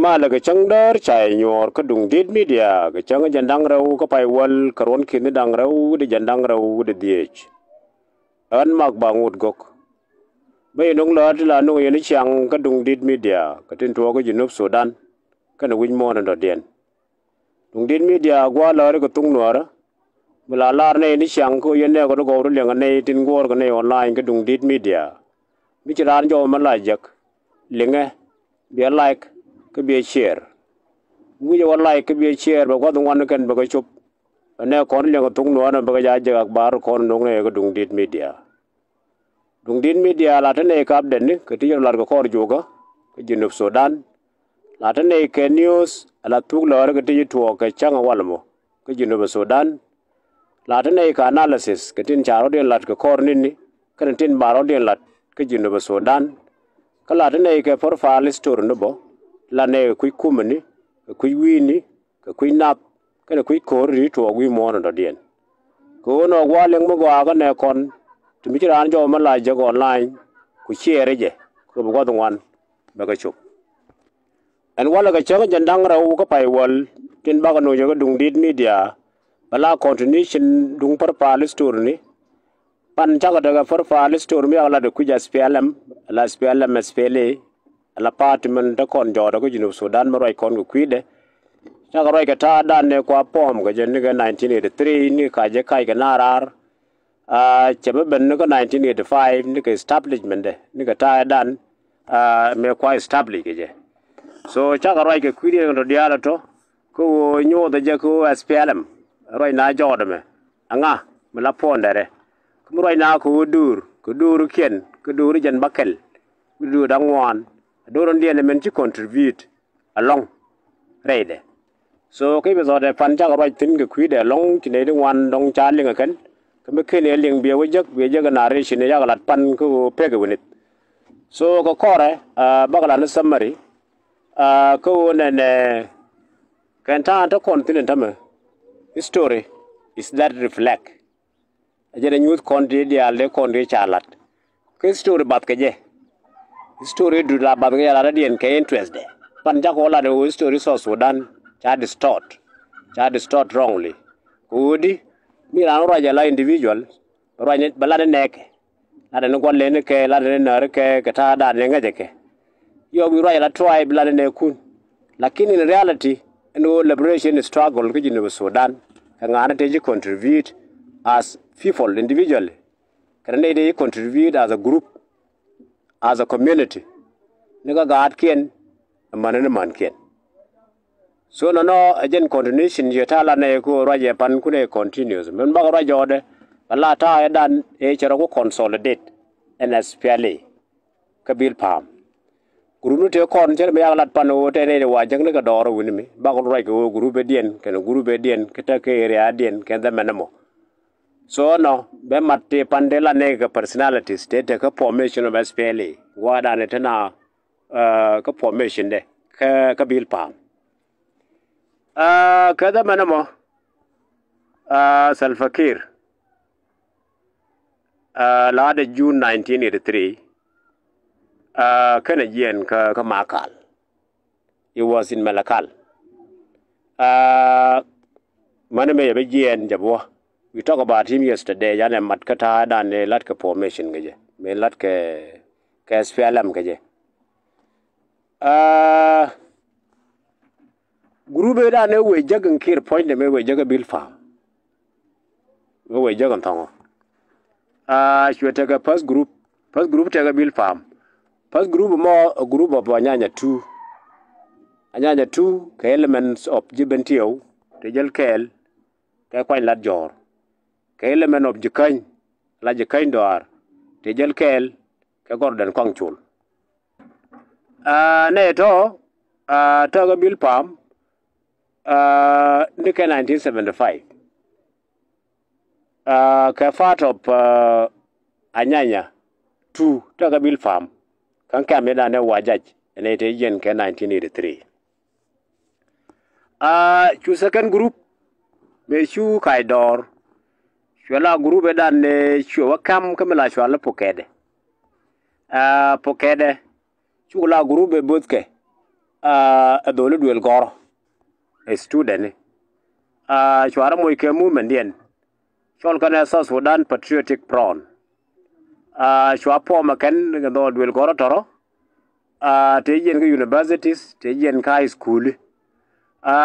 mà là cái chăng đỡ chạy nhor cái đùng đít media cái chăng cái dang rau cái pai wal karon kin dang rau de dang rau de diech an mak bangut gok bây nong la nong yeni chang cái đùng đít media cái tin to cái Junub Sudan cái nó win mo na den đùng đít media qua la cái tung nuar mala lar ne ni chang ko yene ko go ru lenga ne tin gor ko ne online cái đùng đít media mi chiran jo ma la jak lenga be like cái bia share mu je wallahi cái bia share ba ko wan kan ba ko chup ne kon le ko tung no na ba ja ja bar kon no ne ko dung dit media la tane ka den ni ke ti la ko kor joga ke Junub Sudan la tane ke news ala tu la ke ti to ke chang walmo ke Junub Sudan la tane ka analysis ke tin charo den lat ko kor ni ke tin baro den lat ke Junub Sudan ka la tane ke for file store no bo la ne kui kumani kui wini kui nap kana kui kori to wi mo no dien ko no wa leng mo ga ga ne kon tu mi ran jo ma la je online ku share je ko bo ko wan ba ga chup an wala ga cha ga dang ra u ka pai wal tin ba ga no jo dung dit media bala continuation dung par pal store ni pan cha ga daga par pal store mi ala de ku ja SPLM la SPLM SPLA la parliament da kon jodo ko Junub Sudan maroy kon ko kwide ta ga roy ka ta dan ne kwa pom ga jen ga 1983 ni ka je kai ga narar chebe ben ko 1985 ni ka establishment de ni ka ta dan me kwa establish ge so ta ga roy ka kwide ndo diala to ko nyo da je ko SPLM roy na jodo me anga me la pondere ko roy na ko dur ken ko dur jen bakel dur dangwan doron dia ne men ci contribute along reide so ke be zode pan ja ro tin ke kwi de long ci ne de wan dong cha linga kan ke me ke ne ling be wajak na re shi ne ya lat pan ko pege wonit so ko kore bagala na summary ko ne kan ta continent am story is that reflect ajere youth country dia le country chalat ke story bat ke je story du la ba ga la dien ke interest de pan ja ko la de story so Sudan cha distort wrongly kudi mi ran ro ja la individual ro ne bala de nek la de ko le ne ke la de na ke ta da ne nga je ke yo bi ro la tribe la de ne kun lakini in reality no liberation struggle ke Junub Sudan ka ngana te ji contribute as people individually kan ne de contribute as a group as a community nigga god ken man ken so no again continuation yetala ne ko raje pan kune continuous men ba raje ode bala ta dan e chero ko consolidate NSPLA kabil pam group te kon cher me yalat pan o te ne wa jang ne ga doro wini mi ba ko raje ko group dien keta ke area dien ken da menamo so no be matte pandela ne ga personality state ka formation of SPLA wada ne tana ka formation de ka bil pam ka da manamo Salfakir la de June 1983 kana yen ka makal it was in Malakal maname be yen jabo. We talk about him yesterday. Jane mat kata dan ne lat ke formation gaje. Me lat ke SPLM gaje. Group da ne we jagan kir point me we jaga bil farm. We jagan tango. Shwe take first group take bil farm. First group more a group of anyanya two ke elements of jibentio tejel kel ke kwany lat jor. Ke element of jikany la jikany doar te jel kel ke gorden kongchul ne to ga bil pam ni ke 1975 ke part of anyanya tu to ga bil pam kan kam ne da ne wajaj ne te yen ke 1983 chu second group me chu kai dor Shwala group dan ne shwa kam kamela shwala pokede. Pokede chula group butke. dole duel gor a student chwara mo ke movement dien chol kana South Sudan Patriotic Front chwa po maken do duel gor toro te yen ga universities te yen ka high school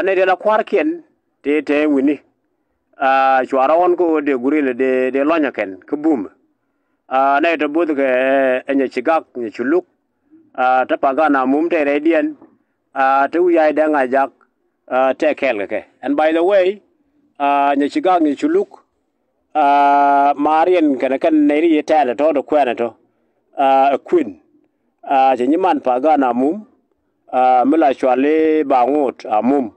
ne de la kwar ken te wini chwara won ko de gurile de lonya ken ke boom ne to bod ke enya chigak ni chuluk ta pagana mum te redian te uyai da ngajak te kel ke. And by the way nya chigak ni chuluk marien kana kan neri yetala to do kwana to queen jenyiman pagana mum mila chwale bangot mum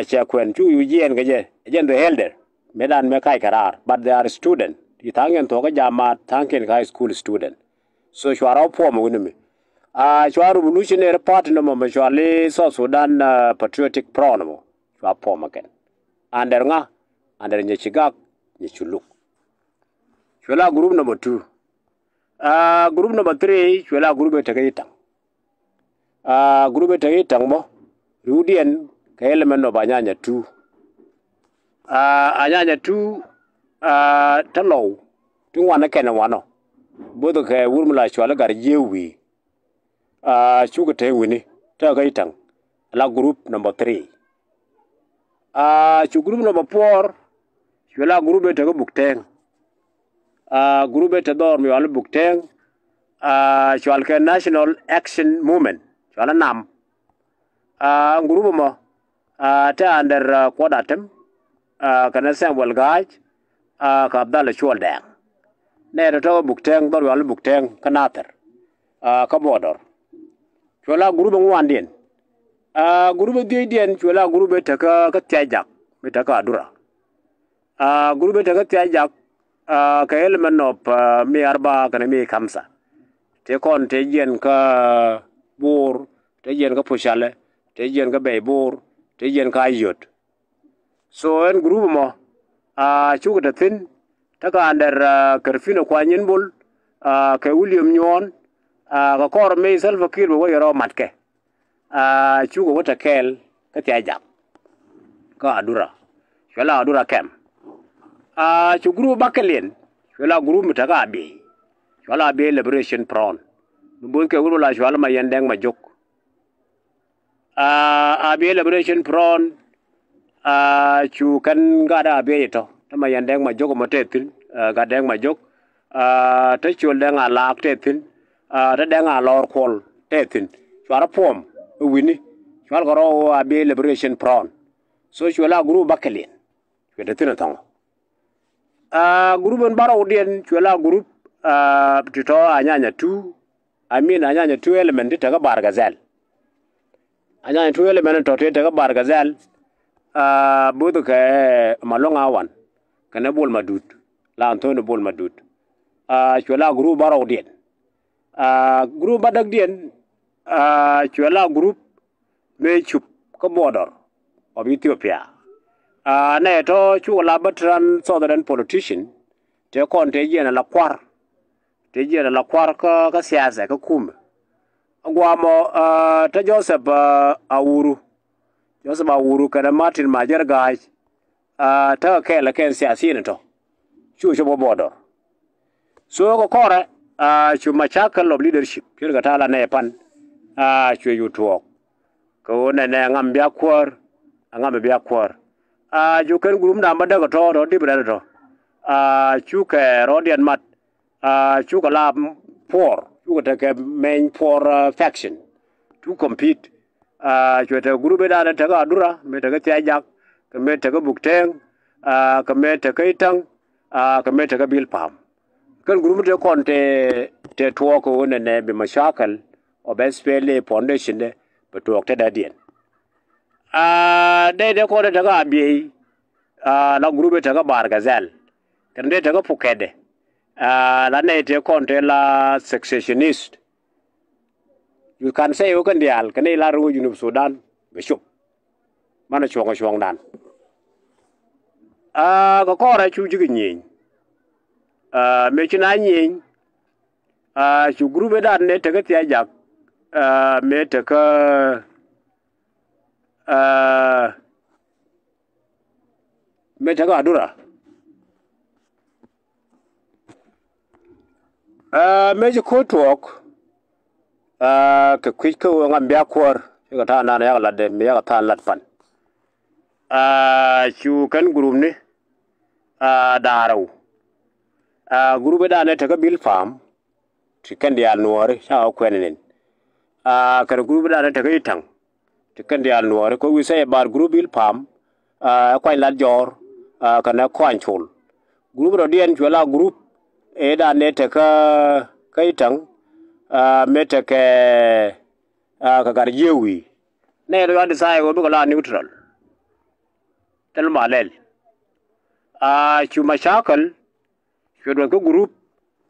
cha kwen chu yujen gaje jen the elder medan me kai karar but they are student ti tangen to ga jama tanken high school student so chwara po mo ni chwara revolutionary party no mo chwale South Sudan Patriotic Front mo chwa po mo ken under nga under nyechigak nyechuluk chwala group number 2 group number 3 chwala group etagitang group etagitang mo rudien ka element no banyanya 2 anyanya 2 talo tungwana kena wano bodo ka wurmula chwala gar yewi chuga te wini ta gaitang la group number 3 chu group number 4 chwala group etago bukteng group etador mi wala bukteng chwal ka National Action Movement chwala nam group mo ta under kodatem kana Samuel Gaj ka Abdallah Sholdang ne to bukteng dor wal bukteng kanater ka bodor chola group ngwandien group dien chola group ta ka tiajak metaka adura group ta ka tiajak ka element of mi arba kana mi kamsa te kon te yen ka bur te yen ka pushale te yen ka beybur te yen ka yot so en group mo chuga tin ta ka under karfino kwa nyenbul ka William Nyon ka kor me Salva Kiir bo yoro matke chuga wata kel ka tiajak ka adura shela adura kem chu group bakelien shela group mutaka abi shela abi Liberation Front mbul ke wala shela ma yendeng ma jok abi Liberation Front chu kan gada abi to tama yandeng ma jok mo tetin gadeng ma jok te chul deng ala tetin te deng ala kol tetin chwara pom wini chwal goro abi Liberation Front so chwala group bakelien chwede tin tong group en baro dien chwala group tito anyanya 2 anyanya 2 element te ga bargazel anyanya 2 element to te ga bargazel bodo ka malonga wan kana bol madut la Antonio bol madut chwala group baro dien group badak dien chwala group me chup ko border of Ethiopia ne to chwala batran southern politician te kon te yen la kwar ka siasa ka kum gwamo te Joseph Awuru kana Martin Majer Gaj ta kela ken siasi ne to chu border so ko kore chu machakal of leadership kirga tala ne pan chu yutuok ko ne ngambia kwar ju ken group na madaga to do dibre to chu ke rodian mat chu ka la chu ka ke main for faction to compete chu te group da ta ga dura me ta ga tiajak ka me ta ga bukteng ka me ta kai tang ka me ta ga bil pam kan group de kon te to ko ne be mashakal obespele foundation de betok te da dien de ko ta ga bi la group ta ga bargazel kan de ta ga pukede la ne te kon te la secessionist you can say you can dial kan la ru junub Sudan be shup mana chong dan ko ra chu ji nyin me china nyin chu group da ne te ga tiajak me te ka me taka adura me je ko talk ka quick ko ngam bia kwor ka ta na ya la de me ya ta lat pan chu kan group ni daraw group da ne taka bil farm tikan dia nuore sha kwenin kar group da ne taka itang tikan dia nuore ko we say about group bil farm kwai lat jor kana kwan chul group ro dien chula group e da ne taka kaitang meta ke ka garjewi ne ro sai go ko la neutral tel malel chu mashakal shudwa ko group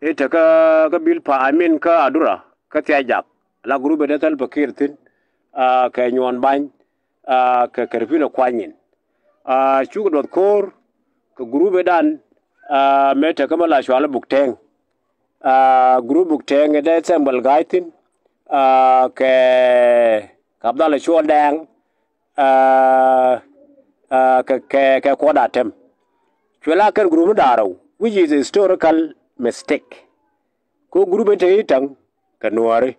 e taka ka bil pa amin ka adura ka tiajak la group de tel pakirtin ka nyon ban ka karfino kwanyin chu do kor ka group dan meta ka mala shwala bukteng group bukteng de sembal gaitin ke kabdala shwa dang ke koda tem chwela kan group daro which is a historical mistake ko group te itang kanuare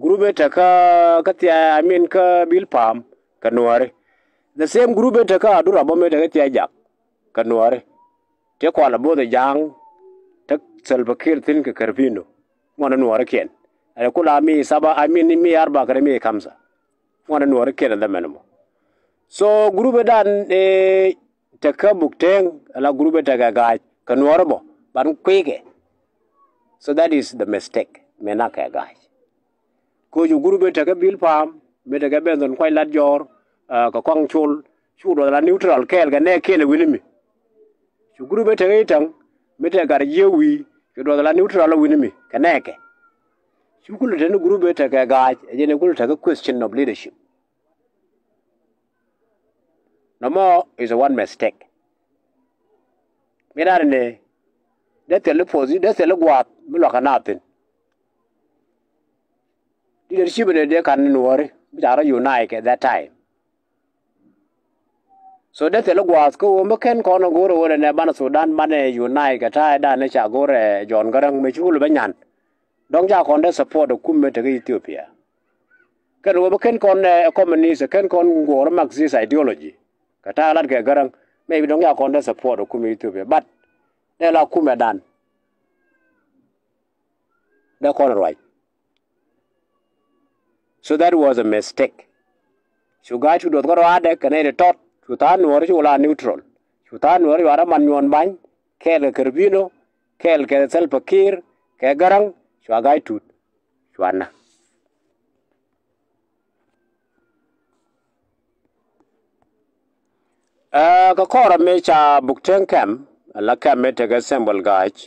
group te ka tia amin ka bil pam kanuare the same group te ka adura bo me te tia jak kanuare te ko la bo de jang te selbakir tin ka karvino mona nuare ken ay kula mi saba amin mi arba kare mi kamsa mona nuare ken da menmo so group dan te ka bukteng ala group te ga ga kanuare bo ban kweke so that is the mistake mena ka ga ko ju group te ka bil pam me te ga ben don kwai lat jor ka kwang chul chu do la neutral kel ga ne ken winimi ju group te ga itang me te gar yewi chu do la neutral winimi ka ne ke chu kulu te no group te ka ga je ne kulu te ka question of leadership no more is a one mistake mira ne de tele posi de tele guat mi lo kanatin leadership ne de kan nuore bi dara unite at that time so de tele guat ko mo ken ko no gore wona ne bana Sudan mane unite ka ta da ne cha gore John Garang me chulu banyan dong ja kon de support ku me te Ethiopia kan wo ken kon communist ken kon gore Marxist ideology ka ta lat ke Garang maybe dong ja kon de support ku me Ethiopia but they la kuma dan the corner right so that was a mistake so guy to do go ade kanere tot chutan wor chula neutral chutan wor wara man yon ban kel kerbino kel ke selpakir ke Garang chwa guy tut chwana ka kora me cha bukteng kam la kam me te ga symbol gach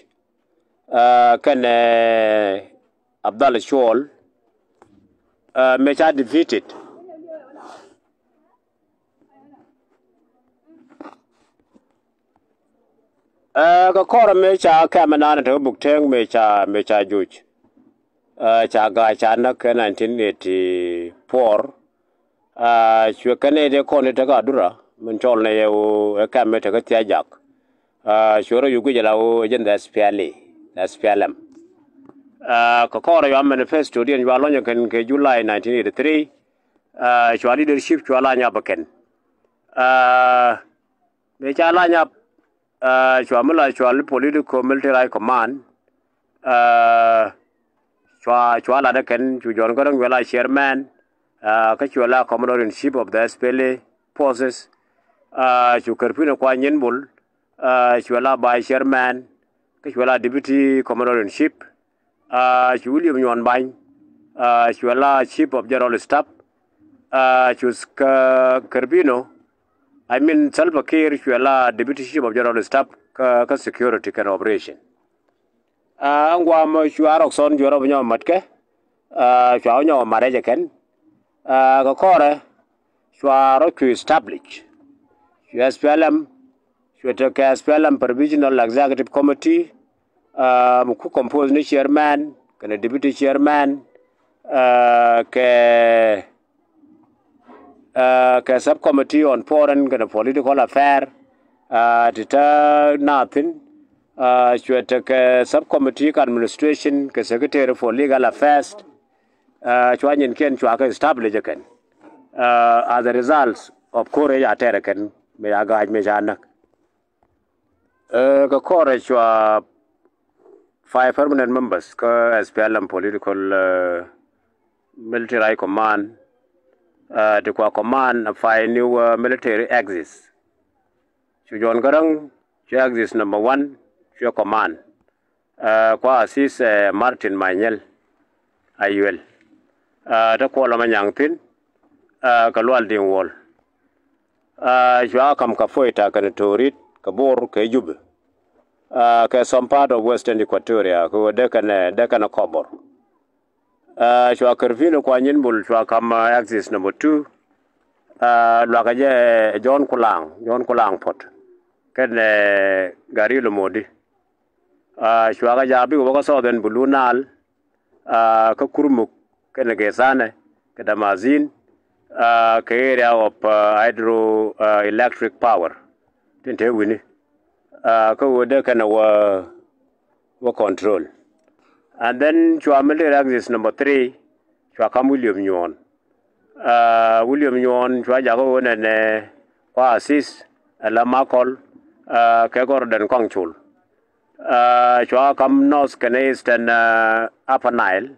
kan Abdallah Shol me cha defeated ka kora me cha kam na te bukteng me cha juj cha ga cha na ka 1984 chwe kane de ko ne te ga dura mun chol ne yo kam me te ga tia jak shoro yugo jala o agenda SPLM ka kora yo manifesto dien yo lonyo kan ke July 1983 shwa leadership shwa la nya baken me cha la nya shwa mala shwa political military command shwa la da kan chu John Garang wala chairman ka shwa la commander in chief of the SPLA forces chu karpino kwa nyenbul shwala by chairman shwala deputy commander in chief William Nyon Bany shwala chief of general staff chus Karbino I mean Salva Kiir shwala deputy chief of general staff ka security kan operation angwa mo shwara son joro nyo matke shwa nyo mareje ken ka kore shwara ku establish SPLM shweta SPLM provisional executive committee ku compose ni chairman kana deputy chairman ke subcommittee on foreign and political affair Tita nothing. Chua take subcommittee administration ke secretary for legal affairs. Chua nyin ken chua ke establish ken. As a result of courage atere ken me agaj me janak. Ka courage chua 5 permanent members ka SPLM political military high command. To kwa command of new military axis. John Garang, axis number 1, your command. Kwa assist Martin Manuel, IUL. The Kuala Manyangtin, Kalual Ding Wall. Jua kam kafoita kanatorit, Kabor, Kajub. Some part of Western Equatoria, who were Deccan Cobor. Jua Kervino Kwanyin Jua kam axis number 2. Lwakaje John Kulang pot. Ken Garilo Modi. Shwaga Jabi Waka Southern Bulunal, Kakurmuk, Kenegesane, Kedamazin, area of hydroelectric power. Tinte Winnie. Kawude can control. And then Chua military axis number 3, Chwakam William Nyon. William Nyon, Chua Jago and Kwa assist, Lamakol. Kegorden Kongchul. Chua kam North East and Upper Nile.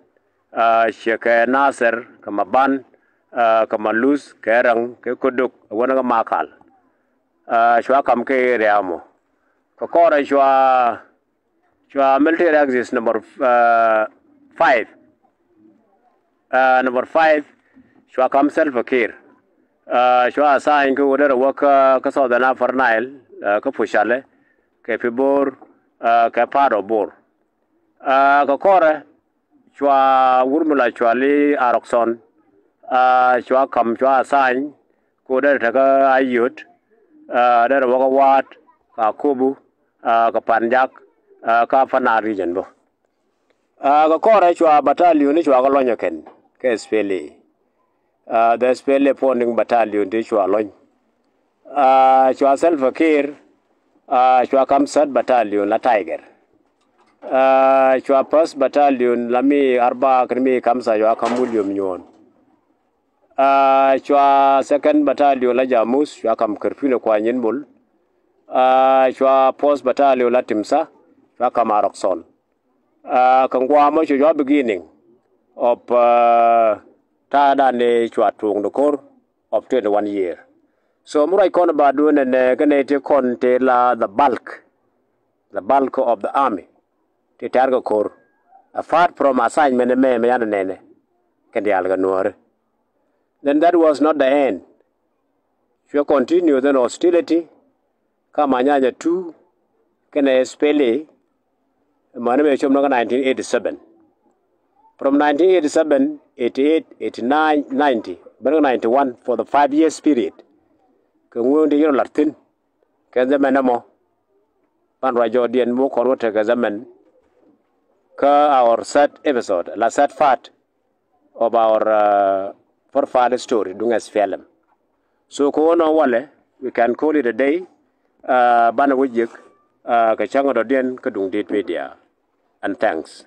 Sheikh Nasser, Kamaban, Kamalus, Kerang, Kekuduk, Wanaga Makal. Chua kam ke Reamo. Kokora Chua military axis number 5. Number 5, Chua kam self-care. Chua assign ku order work ka Southern Upper Nile. Ka Pushale, ka Pibor, ka Paro Bor. Ka Kore, Chua Wurmula Chuali Arokson, Chua Kam Chua Assign, Kuda Taka Ayut, there Waka Wat, Ka Kubu, Ka Panjak, Ka Fana region. Ka Kore Chua Battalion, Chua Galonyaken, Ka SPLA. The SPLA Ponding Battalion, Chua Lon. Chua self-care, Chua Kamsat Battalion, La Tiger. Chua First Battalion, Lami Arba Krimi Kamsa, Chua Kamulium Nyon. Chua Second Battalion, La Jamus, Chua Kam Kerpino Kwanyin Bull. Chua Post Battalion, La Timsa, Chua Kamarokson. Kangwamo, Chua beginning of Tadane Chua Tung the core of 21 years. So Murai Konabadun and Ganete Conte la the bulk of the army. The Targo Corps. Apart from assignment and Mayanane, Kandialganore. Then that was not the end. She continued then hostility. Kamanyanya 2, Kene Spele, Manamechum 1987. From 1987, 88, 89, 90, 91 for the 5 years period. Kungwundi yoro Latin, Kazamanamo, Panrajodian Mukorota Kazaman, our set episode, la set part of our forefather story, doing as film. So, Kono Wale, we can call it a day, Banawijik, Kachanga Dodian, Kadung Media. And thanks.